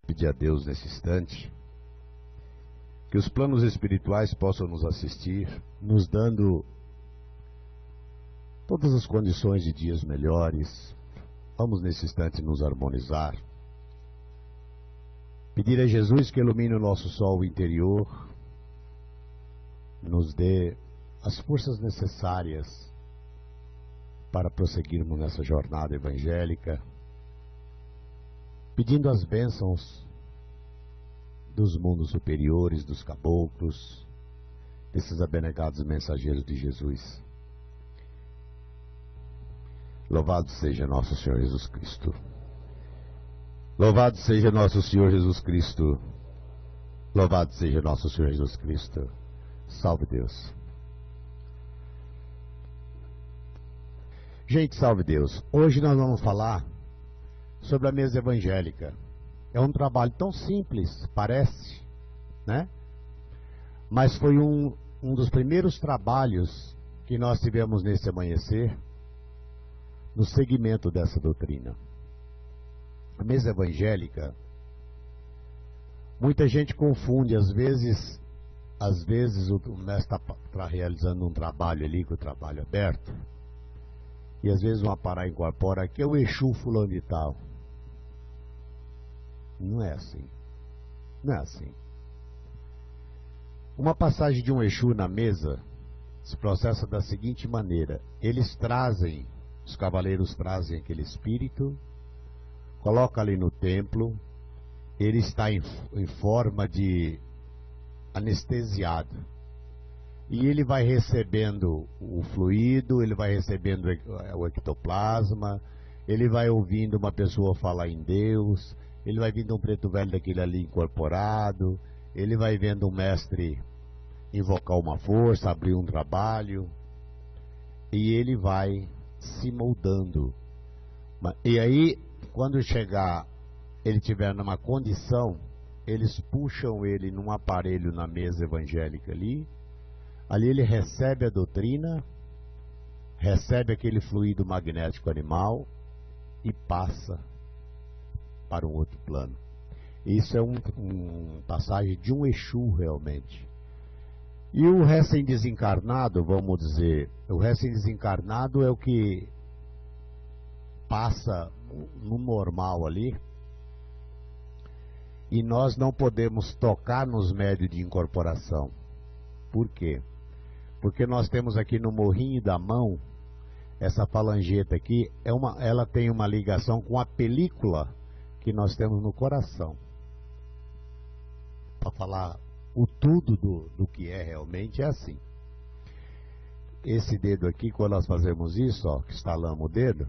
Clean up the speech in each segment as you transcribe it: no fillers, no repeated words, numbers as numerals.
Pedir a Deus nesse instante que os planos espirituais possam nos assistir, nos dando todas as condições de dias melhores. Vamos nesse instante nos harmonizar. Pedir a Jesus que ilumine o nosso sol interior, nos dê as forças necessárias para prosseguirmos nessa jornada evangélica, pedindo as bênçãos dos mundos superiores, dos caboclos, desses abnegados mensageiros de Jesus. Louvado seja nosso Senhor Jesus Cristo. Louvado seja nosso Senhor Jesus Cristo. Louvado seja nosso Senhor Jesus Cristo. Salve Deus. Gente, salve Deus. Hoje nós vamos falar sobre a mesa evangélica. É um trabalho tão simples, parece, né? Mas foi um dos primeiros trabalhos que nós tivemos nesse amanhecer, no segmento dessa doutrina. A mesa evangélica, muita gente confunde, às vezes o mestre está realizando um trabalho ali, com o trabalho aberto, e às vezes uma pará incorpora, aqui é o Exu fulano de tal. Não é assim. Não é assim. Uma passagem de um Exu na mesa se processa da seguinte maneira: os cavaleiros trazem aquele espírito, coloca ali no templo, ele está em forma de anestesiado, e ele vai recebendo o fluido, ele vai recebendo o ectoplasma, ele vai ouvindo uma pessoa falar em Deus, ele vai vendo um preto velho daquele ali incorporado, ele vai vendo um mestre invocar uma força, abrir um trabalho, e ele vai se moldando. E aí, quando ele estiver numa condição, eles puxam ele num aparelho na mesa evangélica ali ele recebe a doutrina, recebe aquele fluido magnético animal e passa para um outro plano. Isso é uma passagem de um Exu realmente. E o recém-desencarnado, vamos dizer, o recém-desencarnado é o que passa no normal ali, e nós não podemos tocar nos médios de incorporação. Por quê? Porque nós temos aqui no morrinho da mão, essa falangeta aqui, ela tem uma ligação com a película que nós temos no coração. Para falar o tudo do que é realmente, é assim. Esse dedo aqui, quando nós fazemos isso, ó, que estalamos o dedo,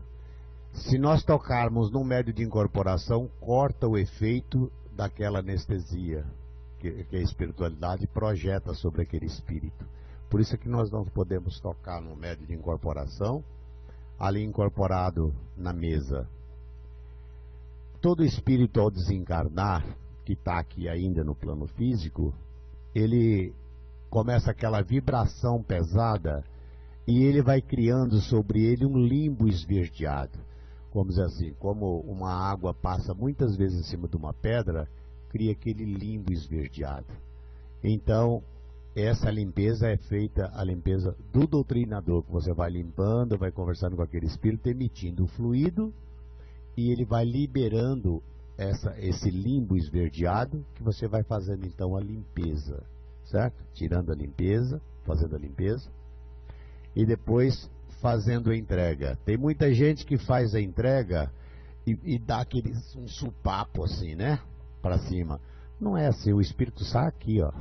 se nós tocarmos no médio de incorporação, corta o efeito daquela anestesia que a espiritualidade projeta sobre aquele espírito. Por isso é que nós não podemos tocar no médio de incorporação, ali incorporado na mesa. Todo espírito, ao desencarnar, que está aqui ainda no plano físico, ele começa aquela vibração pesada e ele vai criando sobre ele um limbo esverdeado. Vamos dizer assim, como uma água passa muitas vezes em cima de uma pedra, cria aquele limbo esverdeado. Então, essa limpeza é feita, a limpeza do doutrinador, que você vai limpando, vai conversando com aquele espírito, emitindo o fluido, e ele vai liberando esse limbo esverdeado, que você vai fazendo então a limpeza, certo? Tirando a limpeza, fazendo a limpeza, e depois fazendo a entrega. Tem muita gente que faz a entrega e dá um supapo assim, né? Para cima. Não é assim, o espírito sai aqui, ó.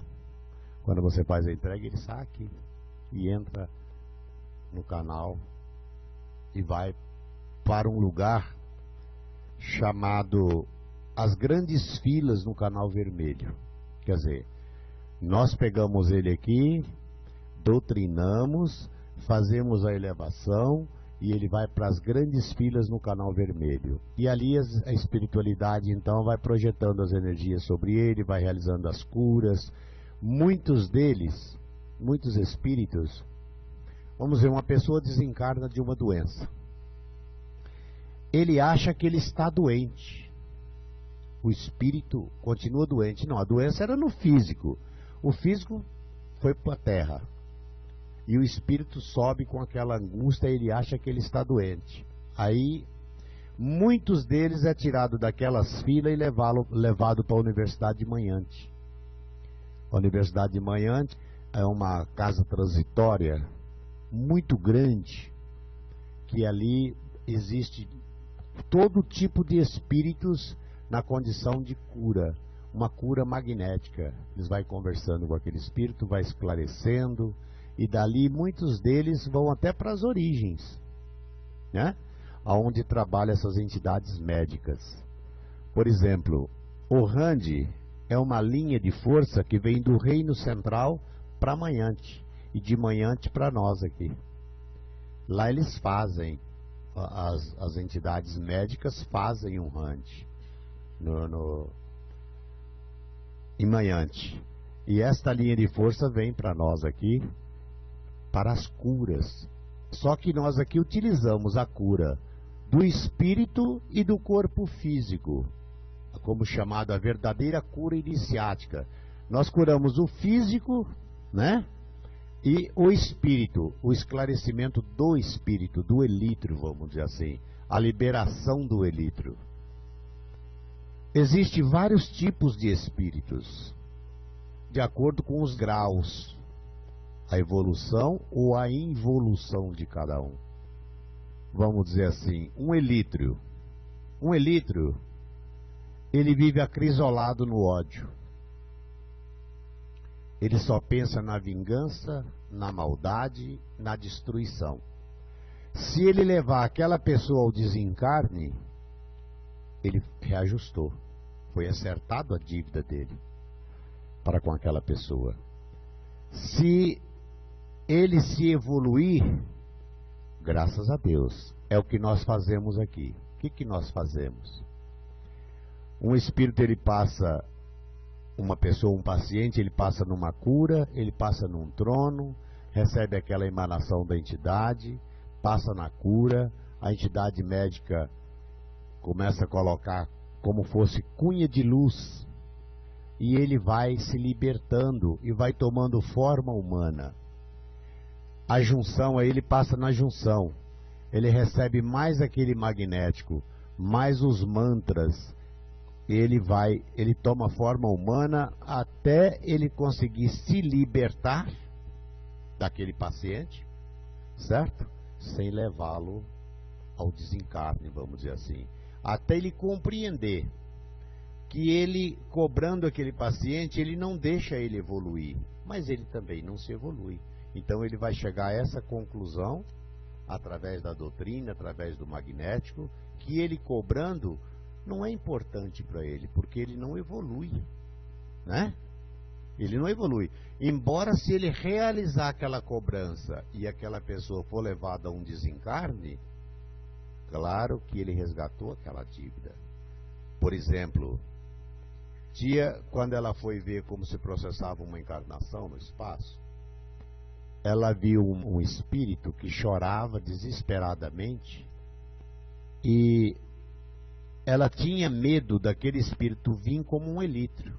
Quando você faz a entrega, ele sai aqui e entra no canal e vai para um lugar chamado as grandes filas no canal vermelho. Quer dizer, nós pegamos ele aqui, doutrinamos, fazemos a elevação e ele vai para as grandes filas no canal vermelho. E ali a espiritualidade então vai projetando as energias sobre ele, vai realizando as curas. Muitos deles, muitos espíritos, vamos ver, uma pessoa desencarna de uma doença. Ele acha que ele está doente. o espírito continua doente. Não, a doença era no físico. O físico foi para a terra. E o espírito sobe com aquela angústia e ele acha que ele está doente. Aí, muitos deles é tirado daquelas filas e levado para a Universidade de Manhante. A Universidade de Manhante é uma casa transitória muito grande, que ali existe todo tipo de espíritos na condição de cura, uma cura magnética. Eles vão conversando com aquele espírito, vai esclarecendo, e dali muitos deles vão até para as origens, né? Onde trabalham essas entidades médicas. Por exemplo, o Rand é uma linha de força que vem do Reino Central para Manhante, e de Manhante para nós aqui. Lá eles fazem, as entidades médicas fazem um Rand em Manhante. E esta linha de força vem para nós aqui, para as curas. Só que nós aqui utilizamos a cura do espírito e do corpo físico, como chamada a verdadeira cura iniciática. Nós curamos o físico, né? E o espírito, o esclarecimento do espírito, do elitro, vamos dizer assim, a liberação do elitro. Existem vários tipos de espíritos, de acordo com os graus, a evolução ou a involução de cada um. Vamos dizer assim, um elitro, ele vive acrisolado no ódio. Ele só pensa na vingança, na maldade, na destruição. Se ele levar aquela pessoa ao desencarne, ele reajustou. Foi acertado a dívida dele para com aquela pessoa. Se ele se evoluir, graças a Deus, é o que nós fazemos aqui. O que nós fazemos? Um espírito, ele passa, uma pessoa, um paciente, ele passa numa cura, ele passa num trono, recebe aquela emanação da entidade, passa na cura, a entidade médica começa a colocar como fosse cunha de luz, e ele vai se libertando e vai tomando forma humana. A junção, aí ele passa na junção, ele recebe mais aquele magnético, mais os mantras, ele toma forma humana até ele conseguir se libertar daquele paciente, certo? Sem levá-lo ao desencarne, vamos dizer assim. Até ele compreender que ele, cobrando aquele paciente, ele não deixa ele evoluir, mas ele também não se evolui. Então ele vai chegar a essa conclusão, através da doutrina, através do magnético, que ele cobrando não é importante para ele, porque ele não evolui, né? Ele não evolui. Embora se ele realizar aquela cobrança e aquela pessoa for levada a um desencarne, claro que ele resgatou aquela dívida. Por exemplo, tia, quando ela foi ver como se processava uma encarnação no espaço, ela viu um espírito que chorava desesperadamente e ela tinha medo daquele espírito vir como um elitro.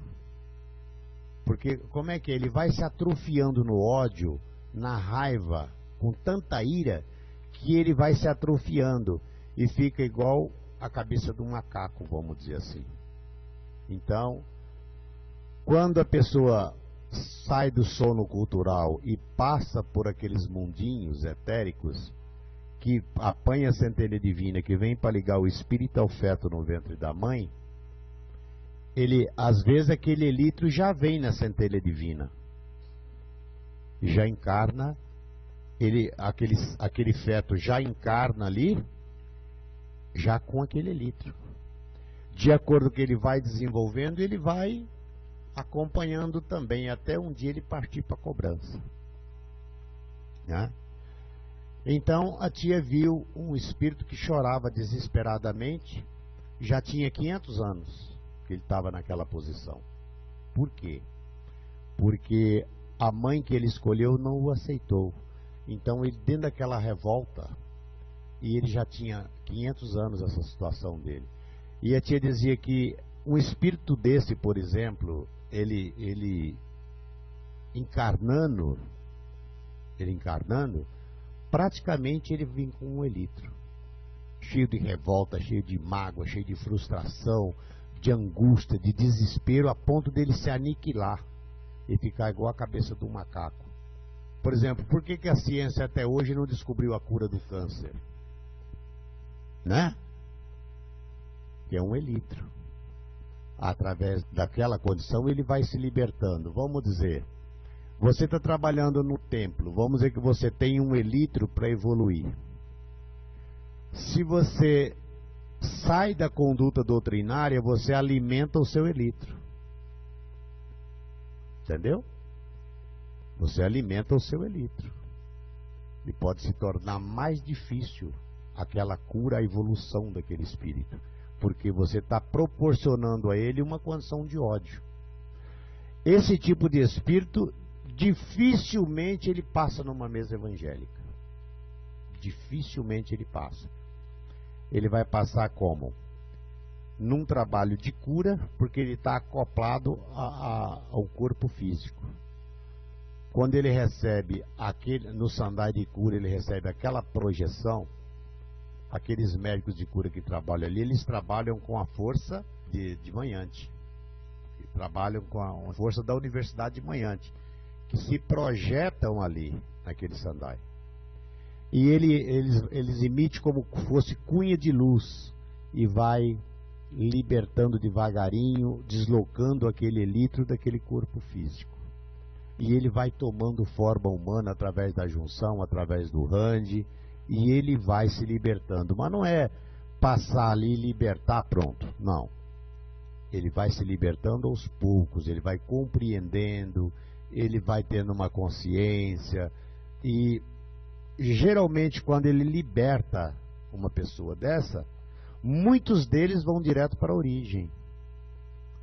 Porque como é que ele vai se atrofiando no ódio, na raiva, com tanta ira, que ele vai se atrofiando e fica igual a cabeça de um macaco, vamos dizer assim. Então, quando a pessoa sai do sono cultural e passa por aqueles mundinhos etéricos, que apanha a centelha divina, que vem para ligar o espírito ao feto no ventre da mãe, ele, às vezes, aquele elitro já vem na centelha divina, já encarna, aquele feto já encarna ali, já com aquele elitro. De acordo com que ele vai desenvolvendo, ele vai acompanhando também, até um dia ele partir para a cobrança, né? Então a tia viu um espírito que chorava desesperadamente, já tinha 500 anos que ele estava naquela posição. Por quê? Porque a mãe que ele escolheu não o aceitou. Então ele, dentro daquela revolta, e ele já tinha 500 anos essa situação dele, e a tia dizia que Um espírito desse, por exemplo, ele encarnando, praticamente ele vem com um elitro, cheio de revolta, cheio de mágoa, cheio de frustração, de angústia, de desespero, a ponto dele se aniquilar e ficar igual a cabeça do macaco. Por exemplo, por que a ciência até hoje não descobriu a cura do câncer? Né? Que é um elitro. Através daquela condição ele vai se libertando. Vamos dizer, você está trabalhando no templo, vamos dizer que você tem um elitro para evoluir. Se você sai da conduta doutrinária, você alimenta o seu elitro. Entendeu? Você alimenta o seu elitro. E pode se tornar mais difícil aquela cura, a evolução daquele espírito. Porque você está proporcionando a ele uma condição de ódio. Esse tipo de espírito, dificilmente ele passa numa mesa evangélica. Dificilmente ele passa. Ele vai passar como? Num trabalho de cura, porque ele está acoplado ao corpo físico. Quando ele recebe no sandai de cura, ele recebe aquela projeção. Aqueles médicos de cura que trabalham ali, eles trabalham com a força de Manhante. Trabalham com a força da Universidade de Manhante, que se projetam ali, naquele sandai. E eles emitem como fosse cunha de luz, e vai libertando devagarinho, deslocando aquele elitro daquele corpo físico. E ele vai tomando forma humana através da junção, através do Rand, e ele vai se libertando. Mas não é passar ali e libertar, pronto. Não. Ele vai se libertando aos poucos, ele vai compreendendo, ele vai tendo uma consciência. E geralmente quando ele liberta uma pessoa dessa, muitos deles vão direto para a origem.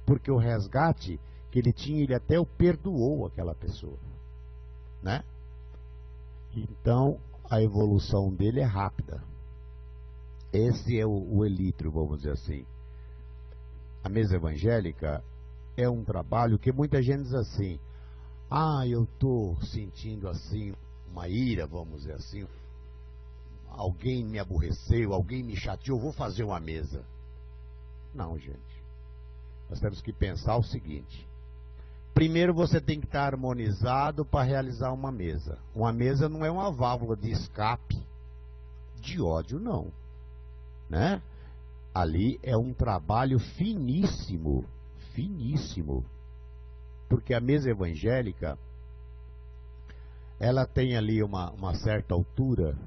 Porque o resgate que ele tinha, ele até o perdoou aquela pessoa, né? Então a evolução dele é rápida. Esse é o elitro, vamos dizer assim. A mesa evangélica é um trabalho que muita gente diz assim: ah, eu estou sentindo assim uma ira, vamos dizer assim, alguém me aborreceu, alguém me chateou, vou fazer uma mesa. Não, gente. Nós temos que pensar o seguinte: primeiro você tem que estar harmonizado para realizar uma mesa. Uma mesa não é uma válvula de escape de ódio, não, né? Ali é um trabalho finíssimo, finíssimo. Porque a mesa evangélica, ela tem ali uma certa altura,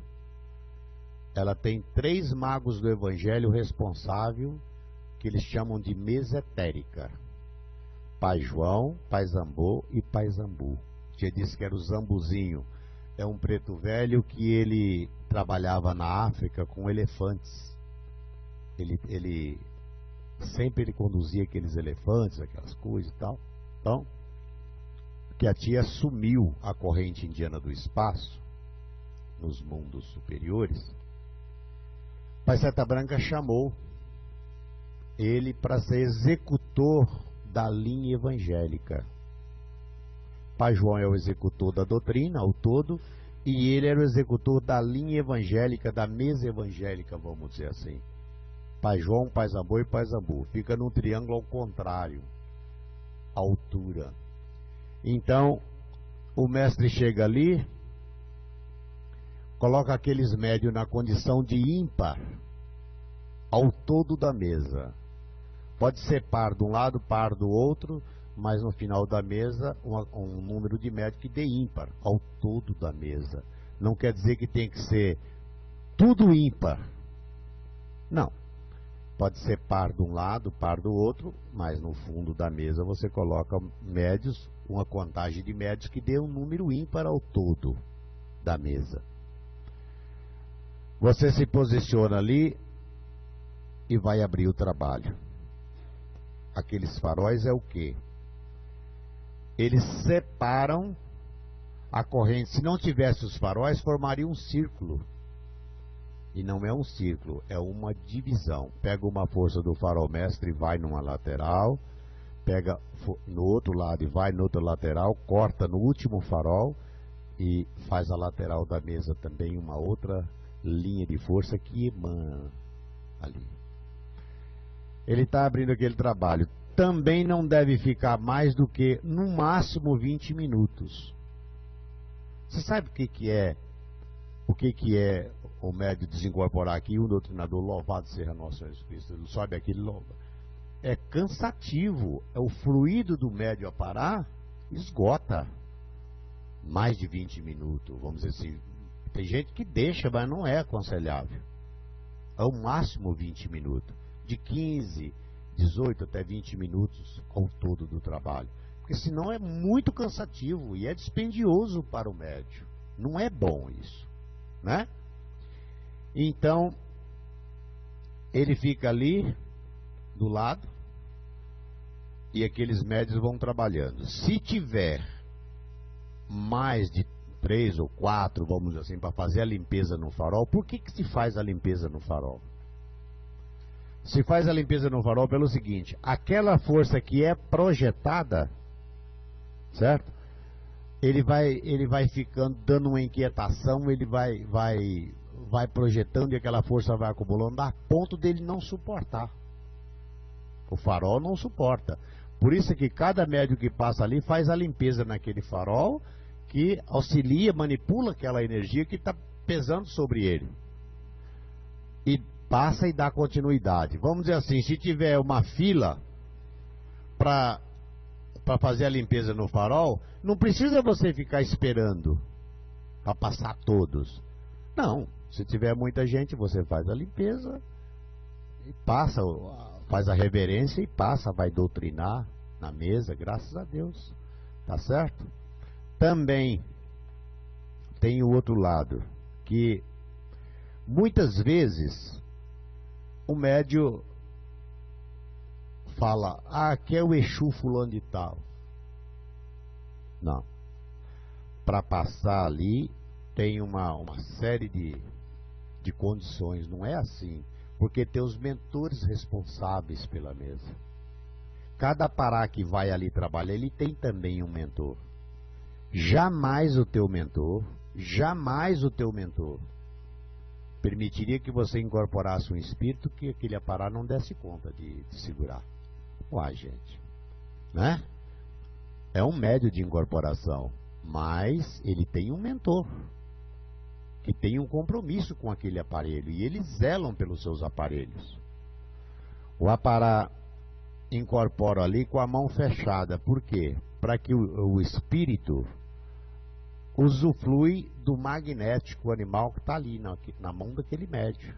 ela tem 3 magos do evangelho responsável, que eles chamam de mesa etérica. Pai João, Pai Zambo e Pai Zambu. Já disse que era o Zambuzinho. É um preto velho que ele trabalhava na África com elefantes. Ele sempre conduzia aqueles elefantes, aquelas coisas e tal. Então, que a tia sumiu a corrente indiana do espaço, nos mundos superiores, Pai Seta Branca chamou ele para ser executor da linha evangélica. Pai João é o executor da doutrina, ao todo, e ele era o executor da linha evangélica, da mesa evangélica, vamos dizer assim. Pai João, Pai Zambo e Pai Zambu. Fica num triângulo ao contrário, altura. Então, o mestre chega ali, coloca aqueles médios na condição de ímpar, ao todo da mesa. Pode ser par de um lado, par do outro, mas no final da mesa, um número de médios que dê ímpar, ao todo da mesa. Não quer dizer que tem que ser tudo ímpar. Não. Pode ser par de um lado, par do outro, mas no fundo da mesa você coloca médios, uma contagem de médios que dê um número ímpar ao todo da mesa. Você se posiciona ali e vai abrir o trabalho. Aqueles faróis é o quê? Eles separam a corrente. Se não tivesse os faróis, formaria um círculo. E não é um círculo, é uma divisão. Pega uma força do farol mestre e vai numa lateral, pega no outro lado e vai no outro lateral, corta no último farol e faz a lateral da mesa também uma outra linha de força que emana ali. Ele está abrindo aquele trabalho. Também não deve ficar mais do que, no máximo, 20 minutos. Você sabe o que é o médio desincorporar aqui? Um doutrinador, louvado seja nosso Jesus Cristo, ele sobe aqui e louva. É cansativo, é o fluido do médio a parar, esgota. Mais de 20 minutos, vamos dizer assim. Tem gente que deixa, mas não é aconselhável. Ao máximo 20 minutos. De 15, 18 até 20 minutos ao todo do trabalho. Porque senão é muito cansativo e é dispendioso para o médio. Não é bom isso, né? Então, ele fica ali do lado e aqueles médios vão trabalhando. Se tiver mais de 3 ou 4, vamos dizer assim, para fazer a limpeza no farol, por que se faz a limpeza no farol? Se faz a limpeza no farol pelo seguinte: aquela força que é projetada, certo? Ele vai ficando, dando uma inquietação, ele vai projetando e aquela força vai acumulando a ponto dele não suportar. O farol não suporta. Por isso que cada médium que passa ali faz a limpeza naquele farol, que auxilia, manipula aquela energia que está pesando sobre ele. E passa e dá continuidade. Vamos dizer assim, se tiver uma fila para fazer a limpeza no farol, não precisa você ficar esperando para passar todos. Não, se tiver muita gente, você faz a limpeza e passa, faz a reverência e passa, vai doutrinar na mesa, graças a Deus. Tá certo? Também tem o outro lado, que muitas vezes o médio fala: aqui é o Exu fulano de tal. Não. Para passar ali tem uma série de condições, não é assim. Porque tem os mentores responsáveis pela mesa. Cada pará que vai ali trabalhar, ele tem também um mentor. Jamais o teu mentor permitiria que você incorporasse um espírito que aquele apará não desse conta de segurar. Uai, gente, né? É um médio de incorporação, mas ele tem um mentor que tem um compromisso com aquele aparelho e eles zelam pelos seus aparelhos. O apará incorpora ali com a mão fechada. Por quê? Para que o espírito usuflui do magnético animal que está ali na mão daquele médium.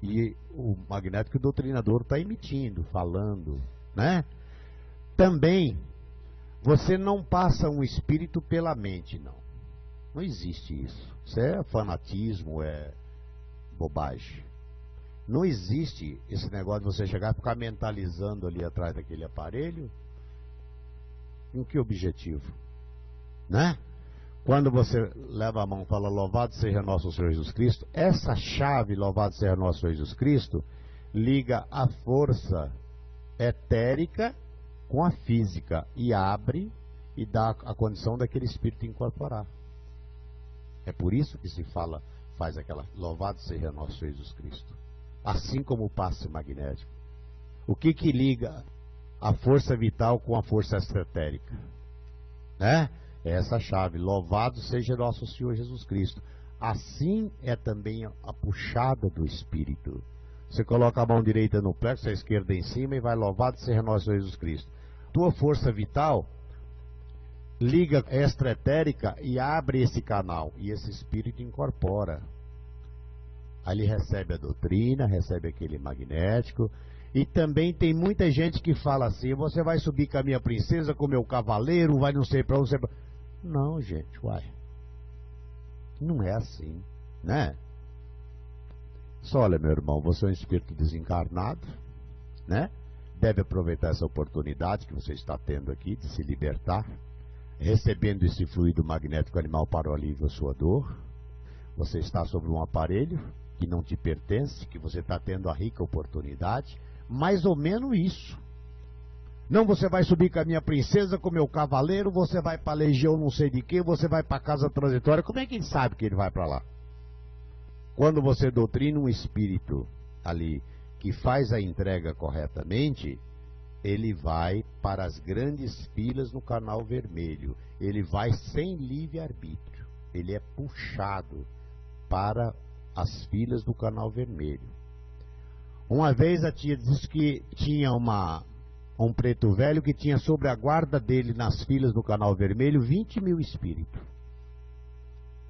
E o magnético o doutrinador está emitindo, falando, né? Também, você não passa um espírito pela mente, não. Não existe isso. Isso é fanatismo, é bobagem. Não existe esse negócio de você chegar e ficar mentalizando ali atrás daquele aparelho. Com que objetivo? Né? Quando você leva a mão e fala: louvado seja nosso Senhor Jesus Cristo, essa chave, louvado seja nosso Senhor Jesus Cristo, liga a força etérica com a física e abre e dá a condição daquele espírito incorporar. É por isso que se fala, faz aquela louvado seja nosso Senhor Jesus Cristo. Assim como o passe magnético. O que liga a força vital com a força extraetérica? Né? É essa chave, louvado seja nosso Senhor Jesus Cristo. Assim é também a puxada do espírito. Você coloca a mão direita no plexo, a esquerda em cima e vai: louvado seja nosso Senhor Jesus Cristo. Tua força vital liga extraetérica e abre esse canal, e esse espírito incorpora. Aí ele recebe a doutrina, recebe aquele magnético. E também tem muita gente que fala assim: você vai subir com a minha princesa, com o meu cavaleiro, vai não sei para onde. Não, gente, uai. Não é assim, né? Só olha, meu irmão, você é um espírito desencarnado, né? Deve aproveitar essa oportunidade que você está tendo aqui de se libertar, recebendo esse fluido magnético animal para o alívio da sua dor. Você está sobre um aparelho que não te pertence, que você está tendo a rica oportunidade. Mais ou menos isso. Não, você vai subir com a minha princesa, com o meu cavaleiro, você vai para a legião não sei de quê, você vai para a casa transitória. Como é que ele sabe que ele vai para lá? Quando você doutrina um espírito ali que faz a entrega corretamente, ele vai para as grandes filas no canal vermelho. Ele vai sem livre-arbítrio. Ele é puxado para as filas do canal vermelho. Uma vez a tia disse que tinha um preto velho que tinha sobre a guarda dele nas filas do canal vermelho 20 mil espíritos.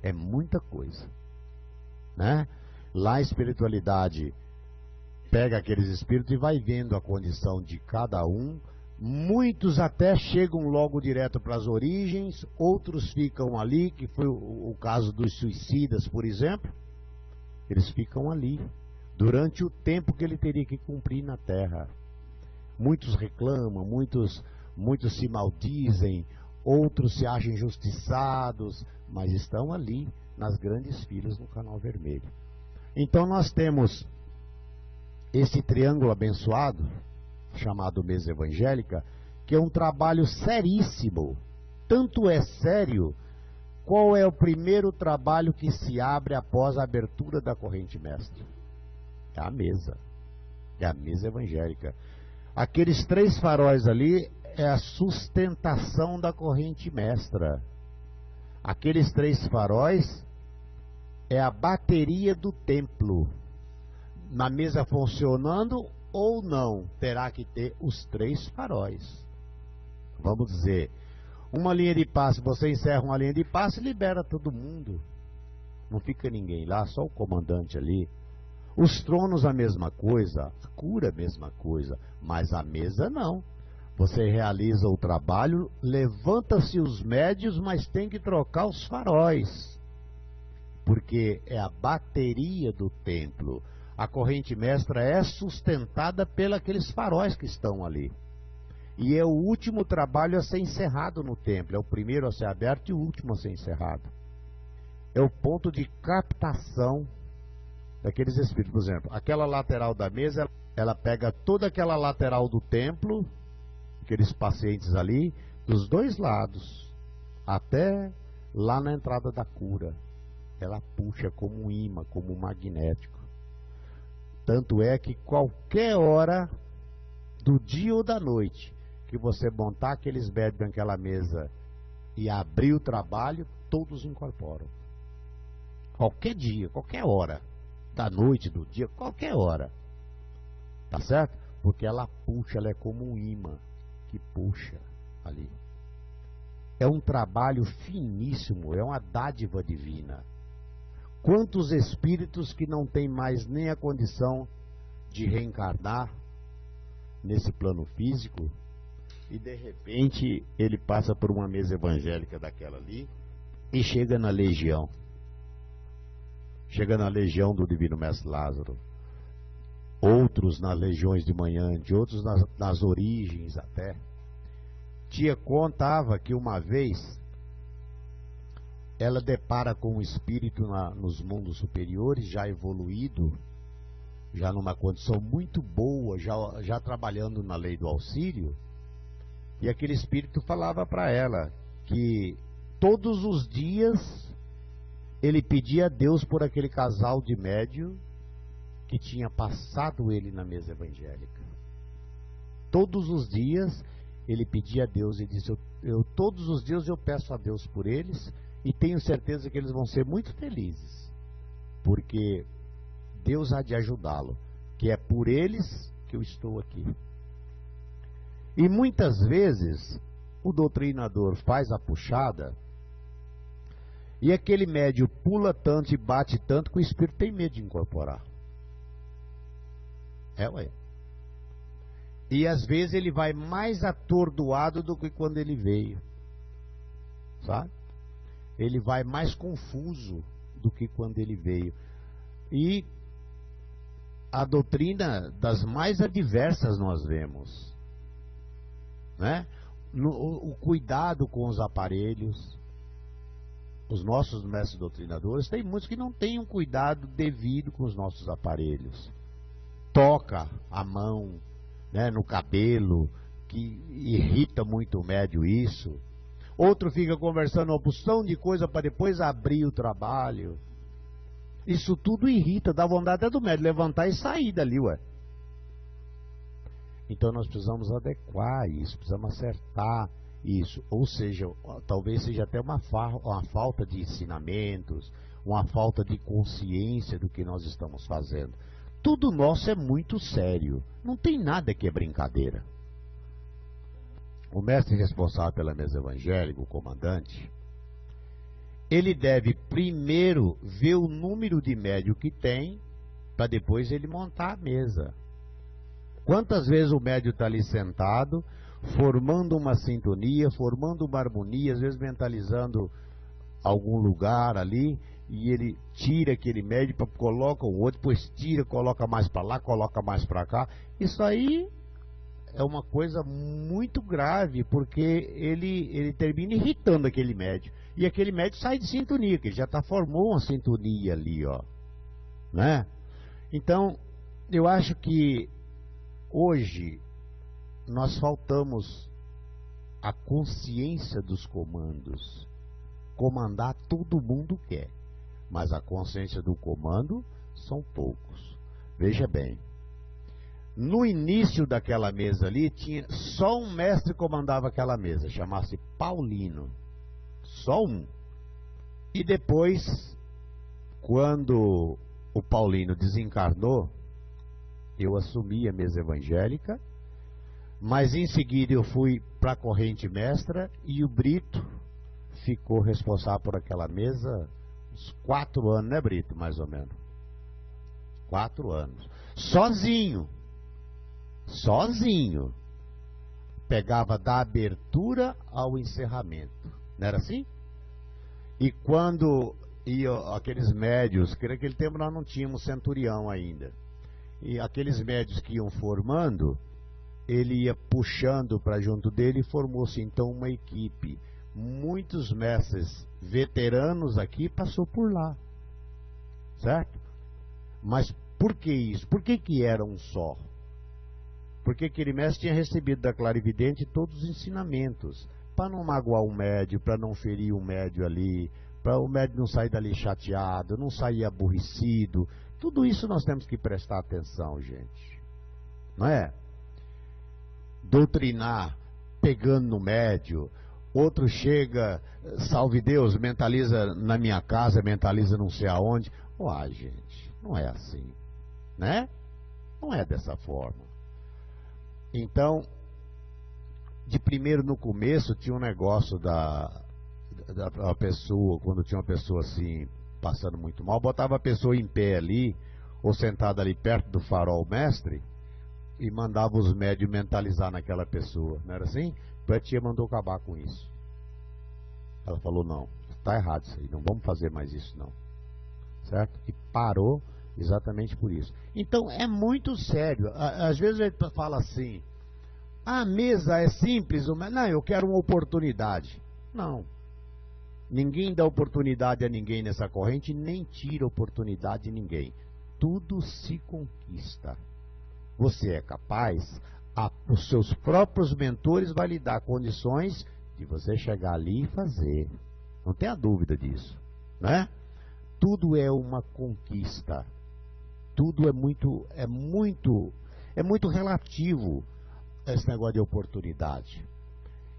É muita coisa, né? Lá a espiritualidade pega aqueles espíritos e vai vendo a condição de cada um. Muitos até chegam logo direto para as origens, outros ficam ali, que foi o caso dos suicidas, por exemplo. Eles ficam ali durante o tempo que ele teria que cumprir na Terra. Muitos reclamam, muitos se maldizem, outros se acham injustiçados, mas estão ali nas grandes filas no canal vermelho. Então nós temos esse triângulo abençoado, chamado Mesa Evangélica, que é um trabalho seríssimo. Tanto é sério, qual é o primeiro trabalho que se abre após a abertura da corrente mestra? É a mesa evangélica. Aqueles 3 faróis ali é a sustentação da corrente mestra. Aqueles 3 faróis é a bateria do templo. Na mesa funcionando ou não, terá que ter os 3 faróis. Vamos dizer, uma linha de passe, você encerra uma linha de passe e libera todo mundo. Não fica ninguém lá, só o comandante ali. Os tronos a mesma coisa, a cura a mesma coisa, mas a mesa não. Você realiza o trabalho, levanta-se os médios, mas tem que trocar os faróis, porque é a bateria do templo. A corrente mestra é sustentada pelos faróis que estão ali. E é o último trabalho a ser encerrado no templo. É o primeiro a ser aberto e o último a ser encerrado. É o ponto de captação daqueles espíritos. Por exemplo, aquela lateral da mesa, ela pega toda aquela lateral do templo, aqueles pacientes ali, dos 2 lados, até lá na entrada da cura. Ela puxa como um imã, como um magnético. Tanto é que qualquer hora do dia ou da noite que você montar aqueles médios naquela mesa e abrir o trabalho, todos incorporam. Qualquer dia, qualquer hora, da noite, do dia, qualquer hora. Tá certo? Porque ela puxa, ela é como um imã que puxa ali. É um trabalho finíssimo, é uma dádiva divina. Quantos espíritos que não têm mais nem a condição de reencarnar nesse plano físico, e de repente ele passa por uma mesa evangélica daquela ali e chega na legião. Chega na legião do Divino Mestre Lázaro. Outros nas legiões de manhã, de outros nas origens até. Tia contava que uma vez ela depara com um espírito nos mundos superiores, já evoluído, já numa condição muito boa, já trabalhando na lei do auxílio, e aquele espírito falava para ela que todos os dias ele pedia a Deus por aquele casal de médium que tinha passado ele na mesa evangélica. Todos os dias ele pedia a Deus e disse, todos os dias eu peço a Deus por eles, e tenho certeza que eles vão ser muito felizes, porque Deus há de ajudá-lo, que é por eles que eu estou aqui. E muitas vezes o doutrinador faz a puxada e aquele médium pula tanto e bate tanto que o espírito tem medo de incorporar. Ué. E às vezes ele vai mais atordoado do que quando ele veio, sabe? Ele vai mais confuso do que quando ele veio. E a doutrina das mais adversas nós vemos, né? O cuidado com os aparelhos, os nossos mestres doutrinadores, tem muitos que não têm um cuidado devido com os nossos aparelhos. Toca a mão, né, no cabelo, que irrita muito o médio isso. Outro fica conversando uma porção de coisa para depois abrir o trabalho. Isso tudo irrita, dá vontade até do médio levantar e sair dali, ué. Então nós precisamos adequar isso, precisamos acertar isso. Ou seja, talvez seja até uma falta de ensinamentos, uma falta de consciência do que nós estamos fazendo. Tudo nosso é muito sério, não tem nada que é brincadeira. O mestre responsável pela mesa evangélica, o comandante, ele deve primeiro ver o número de médium que tem, para depois ele montar a mesa. Quantas vezes o médium está ali sentado, formando uma sintonia, formando uma harmonia, às vezes mentalizando algum lugar ali, e ele tira aquele médium, coloca o outro, depois tira, coloca mais para lá, coloca mais para cá. Isso aí é uma coisa muito grave, porque ele termina irritando aquele médium. E aquele médium sai de sintonia, que ele já formou uma sintonia ali, ó, né? Então, eu acho que hoje nós faltamos a consciência dos comandos. Comandar todo mundo quer, mas a consciência do comando são poucos. Veja bem, no início daquela mesa ali, tinha só um mestre que comandava aquela mesa, chamasse Paulino. Só um. E depois, quando o Paulino desencarnou, eu assumi a mesa evangélica, mas em seguida eu fui para a corrente mestra e o Brito ficou responsável por aquela mesa uns 4 anos, né, Brito? Mais ou menos. 4 anos. Sozinho. Sozinho. Pegava da abertura ao encerramento. Não era assim? E quando iam aqueles médios, que naquele tempo nós não tínhamos centurião ainda, e aqueles médios que iam formando, ele ia puxando para junto dele e formou-se então uma equipe. Muitos mestres veteranos aqui passou por lá, certo? Mas por que isso? Por que era um só? Porque aquele mestre tinha recebido da clarividente todos os ensinamentos, para não magoar o médio, para não ferir o médio ali, para o médio não sair dali chateado, não sair aborrecido. Tudo isso nós temos que prestar atenção, gente. Não é? Doutrinar, pegando no médio. Outro chega, salve Deus, mentaliza na minha casa, mentaliza não sei aonde. Uai, gente, não é assim, né? Não é dessa forma. Então, de primeiro no começo tinha um negócio da pessoa, quando tinha uma pessoa assim, passando muito mal, botava a pessoa em pé ali, ou sentada ali perto do farol mestre, e mandava os médios mentalizar naquela pessoa, não era assim? A tia mandou acabar com isso. Ela falou, não, está errado isso aí, não vamos fazer mais isso não, certo? E parou exatamente por isso. Então é muito sério. Às vezes a gente fala assim, a mesa é simples, não, eu quero uma oportunidade. Não, ninguém dá oportunidade a ninguém nessa corrente, nem tira oportunidade de ninguém. Tudo se conquista. Você é capaz, os seus próprios mentores vão lhe dar condições de você chegar ali e fazer. Não tenha dúvida disso, né? Tudo é uma conquista. Tudo é muito relativo a esse negócio de oportunidade.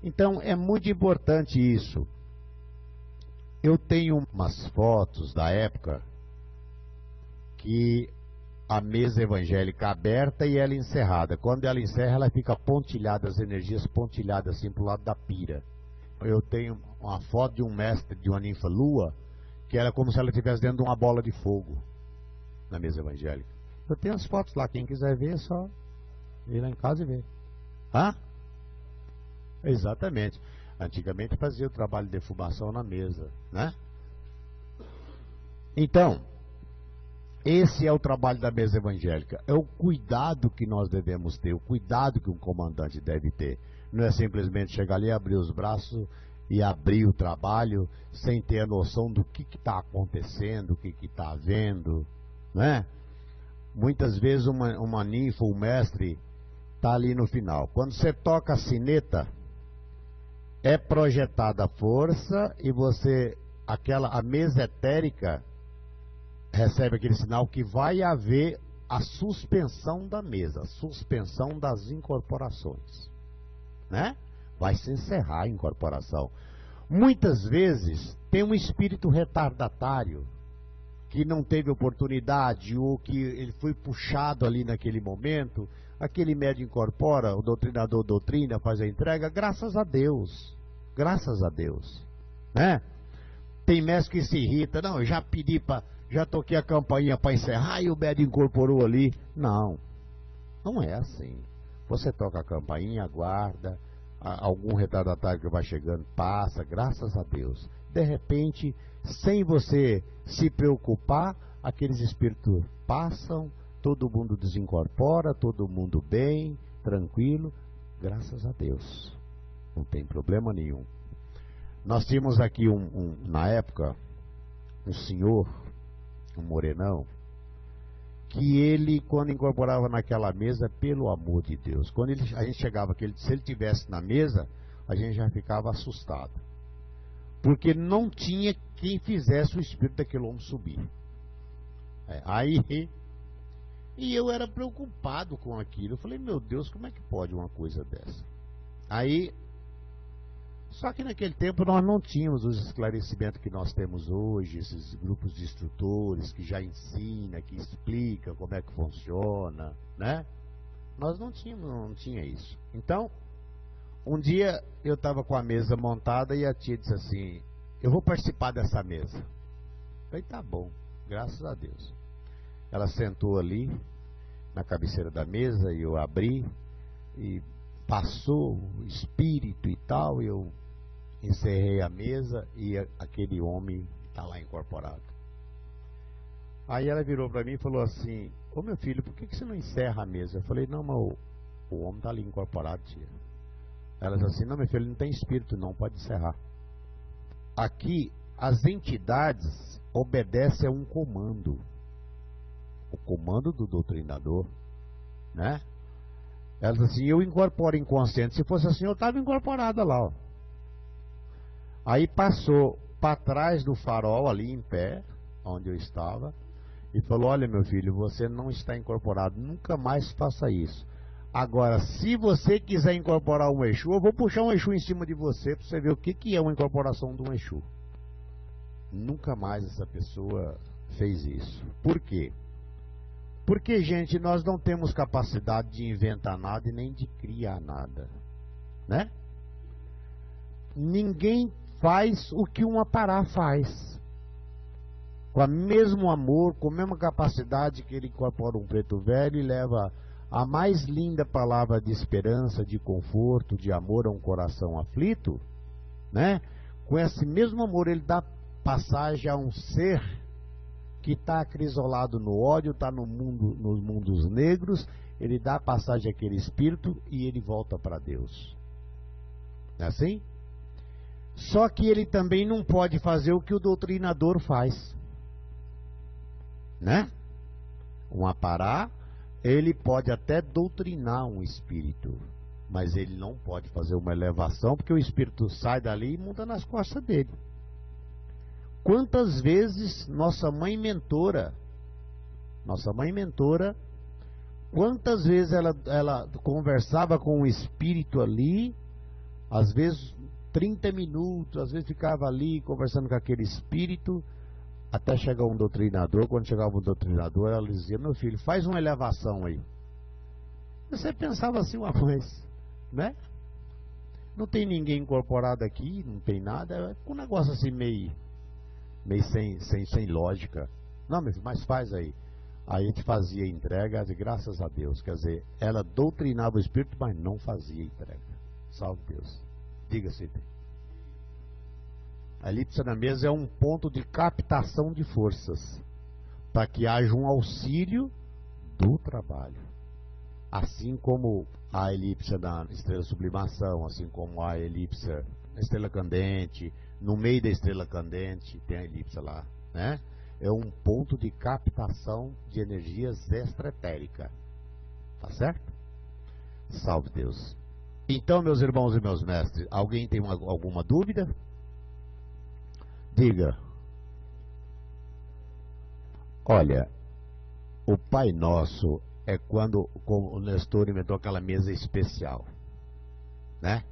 Então é muito importante isso. Eu tenho umas fotos da época que a mesa evangélica aberta e ela encerrada. Quando ela encerra, ela fica pontilhada, as energias pontilhadas assim para o lado da pira. Eu tenho uma foto de um mestre de uma ninfa lua, que era como se ela estivesse dentro de uma bola de fogo na mesa evangélica. Eu tenho as fotos lá, quem quiser ver é só ir lá em casa e ver. Hã? Exatamente. Antigamente fazia o trabalho de defumação na mesa, né? Então, esse é o trabalho da mesa evangélica. É o cuidado que nós devemos ter, o cuidado que um comandante deve ter. Não é simplesmente chegar ali, abrir os braços e abrir o trabalho sem ter a noção do que está acontecendo, o que está havendo, né? Muitas vezes uma ninfa, um mestre, está ali no final. Quando você toca a sineta, é projetada a força e a mesa etérica recebe aquele sinal que vai haver a suspensão da mesa, a suspensão das incorporações, né? Vai se encerrar a incorporação. Muitas vezes tem um espírito retardatário que não teve oportunidade ou que ele foi puxado ali naquele momento. Aquele médium incorpora, o doutrinador doutrina, faz a entrega, graças a Deus, né? Tem mestre que se irrita, não, eu já toquei a campainha para encerrar e o médium incorporou ali. Não, não é assim. Você toca a campainha, aguarda, algum retardatário que vai chegando, passa, graças a Deus. De repente, sem você se preocupar, aqueles espíritos passam, todo mundo desincorpora, todo mundo bem, tranquilo, graças a Deus. Não tem problema nenhum. Nós tínhamos aqui na época, um senhor, um morenão, que ele, quando incorporava naquela mesa, pelo amor de Deus, quando a gente chegava, se ele estivesse na mesa, a gente já ficava assustado. Porque não tinha quem fizesse o espírito daquele homem subir. E eu era preocupado com aquilo. Eu falei, meu Deus, como é que pode uma coisa dessa? Só que naquele tempo nós não tínhamos os esclarecimentos que nós temos hoje, esses grupos de instrutores que já ensinam, que explicam como é que funciona, né? Nós não tinha isso. Então, um dia eu estava com a mesa montada e a tia disse assim, eu vou participar dessa mesa. Eu falei, tá bom, graças a Deus. Ela sentou ali, na cabeceira da mesa, e eu abri, e passou o espírito e tal, eu encerrei a mesa e aquele homem está lá incorporado. Aí ela virou para mim e falou assim, ô meu filho, por que você não encerra a mesa? Eu falei, não, mas o homem está ali incorporado, tia. Ela disse assim, não meu filho, não tem espírito não, pode encerrar. Aqui as entidades obedecem a um comando, o comando do doutrinador, né? Ela disse assim, eu incorporo inconsciente, se fosse assim eu estava incorporada lá, ó. Aí passou para trás do farol ali em pé, onde eu estava, e falou, olha meu filho, você não está incorporado, nunca mais faça isso. Agora, se você quiser incorporar um Exu, eu vou puxar um Exu em cima de você para você ver o que é uma incorporação de um Exu. Nunca mais essa pessoa fez isso. Por quê? Porque, gente, nós não temos capacidade de inventar nada e nem de criar nada, né? Ninguém faz o que um apará faz. Com o mesmo amor, com a mesma capacidade que ele incorpora um preto velho e leva a mais linda palavra de esperança, de conforto, de amor a um coração aflito, né? Com esse mesmo amor ele dá passagem a um ser que está acrisolado no ódio, está nos mundos negros, ele dá passagem àquele espírito e ele volta para Deus. Não é assim? Só que ele também não pode fazer o que o doutrinador faz, né? Um apará, ele pode até doutrinar um espírito, mas ele não pode fazer uma elevação, porque o espírito sai dali e monta nas costas dele. Quantas vezes nossa mãe mentora, quantas vezes ela conversava com o espírito ali, às vezes 30 minutos, às vezes ficava ali conversando com aquele espírito, até chegar um doutrinador. Quando chegava um doutrinador, ela dizia, meu filho, faz uma elevação aí. Você pensava assim uma vez, né? Não tem ninguém incorporado aqui, não tem nada, é um negócio assim meio sem lógica. Não, meu filho, mas faz aí. Aí a gente fazia entrega, e graças a Deus, quer dizer, ela doutrinava o espírito, mas não fazia entrega. Salve Deus. Diga-se. A elipse na mesa é um ponto de captação de forças, para que haja um auxílio do trabalho. Assim como a elipse da estrela sublimação, assim como a elipse da estrela candente, no meio da estrela candente tem a elipse lá, né? É um ponto de captação de energias extraetéricas. Tá certo? Salve Deus. Então, meus irmãos e meus mestres, alguém tem alguma dúvida? Diga. Olha, o Pai Nosso é quando o Nestor inventou aquela mesa especial, né?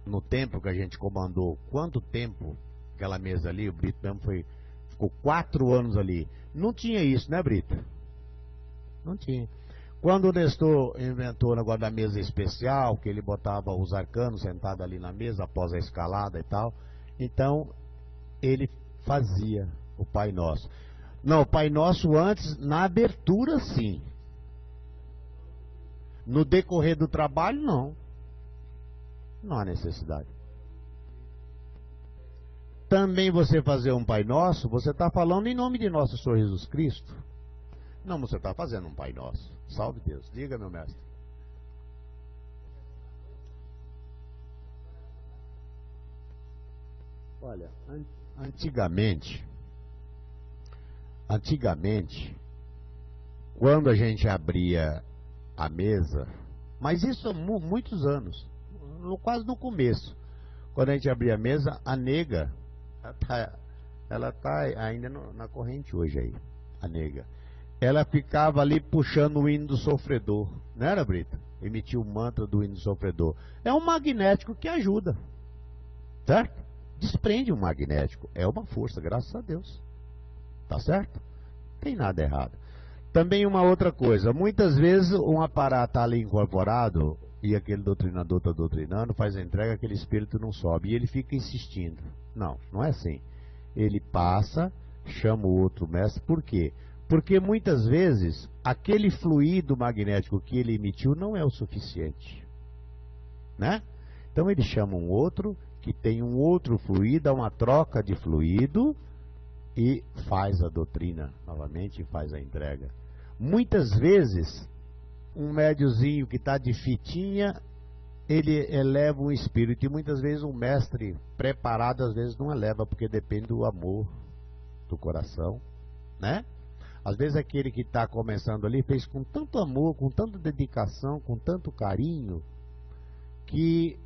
No tempo que a gente comandou, quanto tempo aquela mesa ali, o Brito mesmo ficou 4 anos ali. Não tinha isso, né, Brito? Não tinha. Quando o Nestor inventou o negócio da mesa especial, que ele botava os arcanos sentados ali na mesa após a escalada e tal, então ele fazia o Pai Nosso. Não, o Pai Nosso antes, na abertura sim. No decorrer do trabalho, não. Não há necessidade. Também você fazer um Pai Nosso, você está falando em nome de nosso Senhor Jesus Cristo. Não, você está fazendo um Pai Nosso. Salve Deus. Diga, meu mestre. Olha, antigamente, quando a gente abria a mesa, mas isso há muitos anos, quase no começo, quando a gente abria a mesa, a nega, ela tá ainda na corrente hoje aí, a nega. Ela ficava ali puxando o hino do sofredor, não era, Brita? Emitia o mantra do hino do sofredor. É um magnético que ajuda, certo? Desprende um magnético, é uma força, graças a Deus. Tá certo? Não tem nada errado. Também uma outra coisa, muitas vezes um aparato está ali incorporado e aquele doutrinador está doutrinando, faz a entrega, aquele espírito não sobe e ele fica insistindo. Não, não é assim. Ele passa, chama o outro mestre, por quê? Porque muitas vezes aquele fluido magnético que ele emitiu não é o suficiente, né? Então ele chama um outro que tem um outro fluido, dá uma troca de fluido e faz a doutrina novamente e faz a entrega. Muitas vezes um médiozinho que está de fitinha, ele eleva um espírito, e muitas vezes um mestre preparado às vezes não eleva, porque depende do amor do coração, né? Às vezes aquele que está começando ali fez com tanto amor, com tanta dedicação, com tanto carinho, que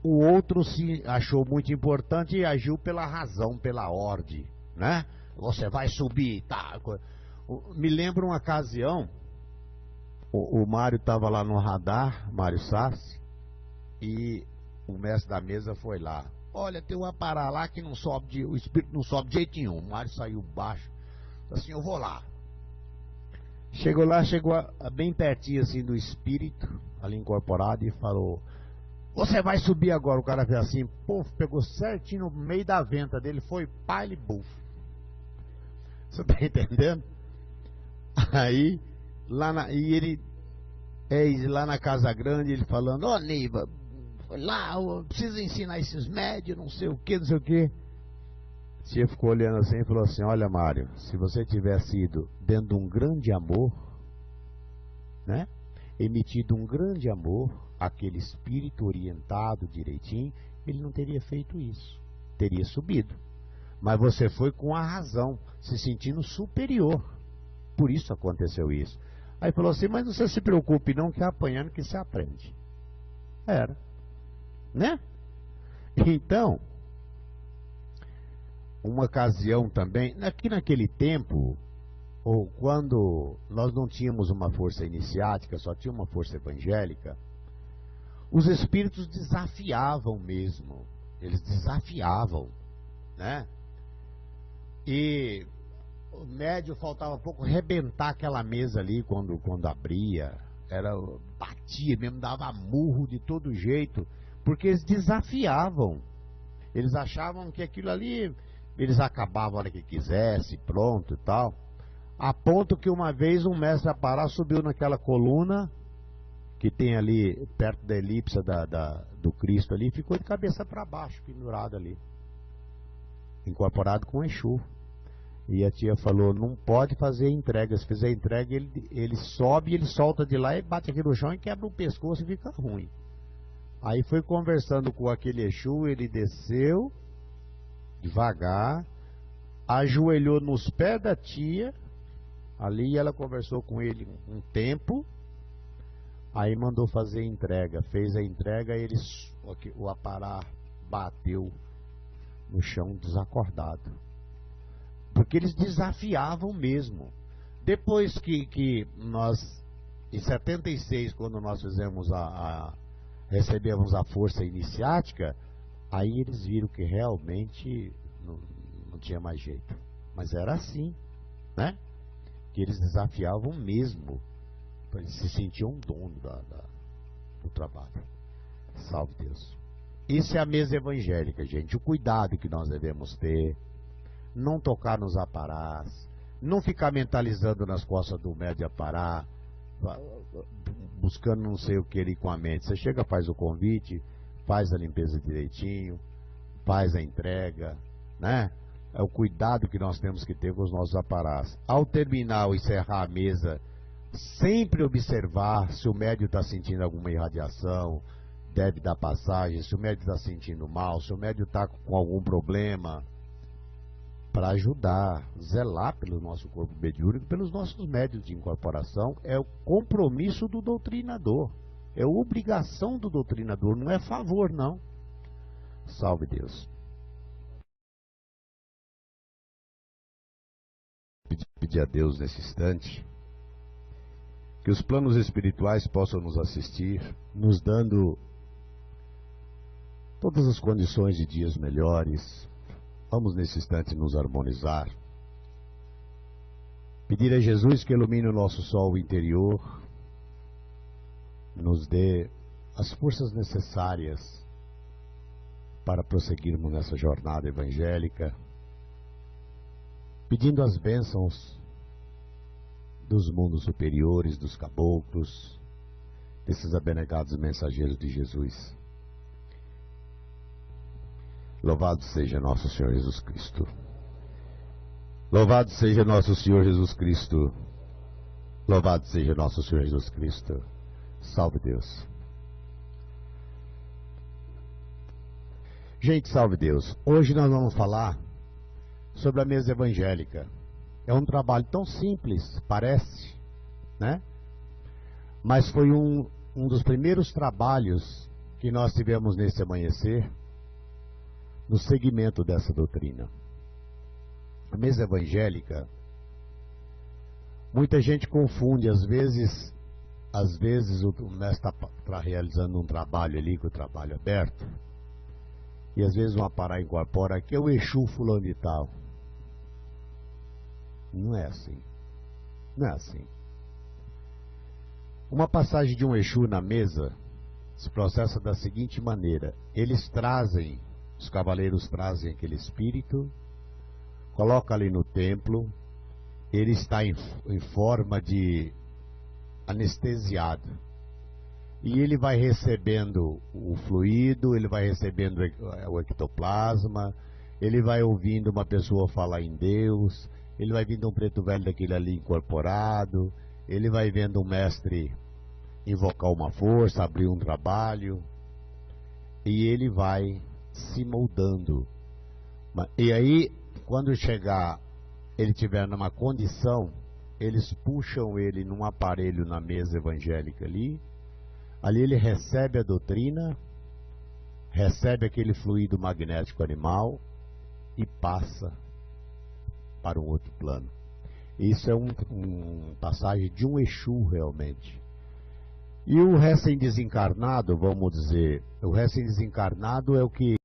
o outro se achou muito importante e agiu pela razão, pela ordem, né? Você vai subir, tá? Me lembro uma ocasião, o Mário estava lá no radar, Mário Sassi, e o mestre da mesa foi lá. Olha, tem uma parada lá que não sobe, o espírito não sobe de jeito nenhum. O Mário saiu baixo. Assim, eu vou lá. Chegou lá, bem pertinho assim do espírito, ali incorporado, e falou: você vai subir agora. O cara fez assim, puf, pegou certinho no meio da venta dele, foi pai e buf. Você tá entendendo? Aí, lá na Casa Grande, ele falando: ó, Neiva, lá, eu preciso ensinar esses médios, não sei o que, não sei o que. Tia ficou olhando assim e falou assim: olha, Mário, se você tivesse ido dentro de um grande amor, né, emitido um grande amor, aquele espírito orientado direitinho, ele não teria feito isso, teria subido. Mas você foi com a razão, se sentindo superior, por isso aconteceu isso. Aí falou assim: mas não se preocupe não, que é apanhando que se aprende. Era, né? Então, uma ocasião também, aqui naquele tempo, ou quando nós não tínhamos uma força iniciática, só tinha uma força evangélica, os espíritos desafiavam mesmo, eles desafiavam, né? E o médio faltava pouco arrebentar aquela mesa ali quando abria, batia mesmo, dava murro de todo jeito, porque eles desafiavam, eles achavam que aquilo ali, eles acabavam a hora que quisesse, pronto e tal, a ponto que uma vez um mestre a parar subiu naquela coluna que tem ali perto da elipse do Cristo ali, ficou de cabeça para baixo, pendurado ali, incorporado com Exu. E a tia falou, não pode fazer a entrega. Se fizer a entrega, ele sobe, ele solta de lá e bate aqui no chão e quebra o pescoço e fica ruim. Aí foi conversando com aquele Exu, ele desceu devagar, ajoelhou nos pés da tia, ali ela conversou com ele um tempo, aí mandou fazer a entrega. Fez a entrega, o apará bateu no chão desacordado. Porque eles desafiavam mesmo. Depois que nós, em 76, quando nós fizemos recebemos a força iniciática, aí eles viram que realmente não tinha mais jeito. Mas era assim, né? Que eles desafiavam mesmo. Eles se sentiam dono do trabalho. Salve Deus. Isso é a mesa evangélica, gente. O cuidado que nós devemos ter. Não tocar nos aparás, não ficar mentalizando nas costas do médio apará, buscando não sei o que ali com a mente. Você chega, faz o convite, faz a limpeza direitinho, faz a entrega, né? É o cuidado que nós temos que ter com os nossos aparás. Ao terminar ou encerrar a mesa, sempre observar se o médio está sentindo alguma irradiação, deve dar passagem, se o médio está sentindo mal, se o médio está com algum problema, para ajudar, zelar pelo nosso corpo mediúnico, pelos nossos médios de incorporação. É o compromisso do doutrinador, é obrigação do doutrinador, não é favor não. Salve Deus. Pedir a Deus nesse instante que os planos espirituais possam nos assistir, nos dando todas as condições de dias melhores. Vamos nesse instante nos harmonizar. Pedir a Jesus que ilumine o nosso sol interior, nos dê as forças necessárias para prosseguirmos nessa jornada evangélica, pedindo as bênçãos dos mundos superiores, dos caboclos, desses abnegados mensageiros de Jesus. Louvado seja nosso Senhor Jesus Cristo. Louvado seja nosso Senhor Jesus Cristo. Louvado seja nosso Senhor Jesus Cristo. Salve Deus. Gente, salve Deus. Hoje nós vamos falar sobre a mesa evangélica. É um trabalho tão simples, parece, né? Mas foi um dos primeiros trabalhos que nós tivemos nesse amanhecer, no segmento dessa doutrina. A mesa evangélica, muita gente confunde, às vezes o mestre está realizando um trabalho ali, com o trabalho aberto, e às vezes um apará incorpora, aqui é o Exu fulano de tal. Não é assim. Não é assim. Uma passagem de um Exu na mesa se processa da seguinte maneira: os cavaleiros trazem aquele espírito, coloca ali no templo, ele está em forma de anestesiado, e ele vai recebendo o fluido, ele vai recebendo o ectoplasma, ele vai ouvindo uma pessoa falar em Deus, ele vai vendo um preto velho daquele ali incorporado, ele vai vendo um mestre invocar uma força, abrir um trabalho, e ele vai se moldando. E aí, quando chegar, ele tiver numa condição, eles puxam ele num aparelho na mesa evangélica ali ele recebe a doutrina, recebe aquele fluido magnético animal e passa para um outro plano. Isso é uma passagem de um Exu realmente. E o recém-desencarnado, vamos dizer, o recém-desencarnado é o que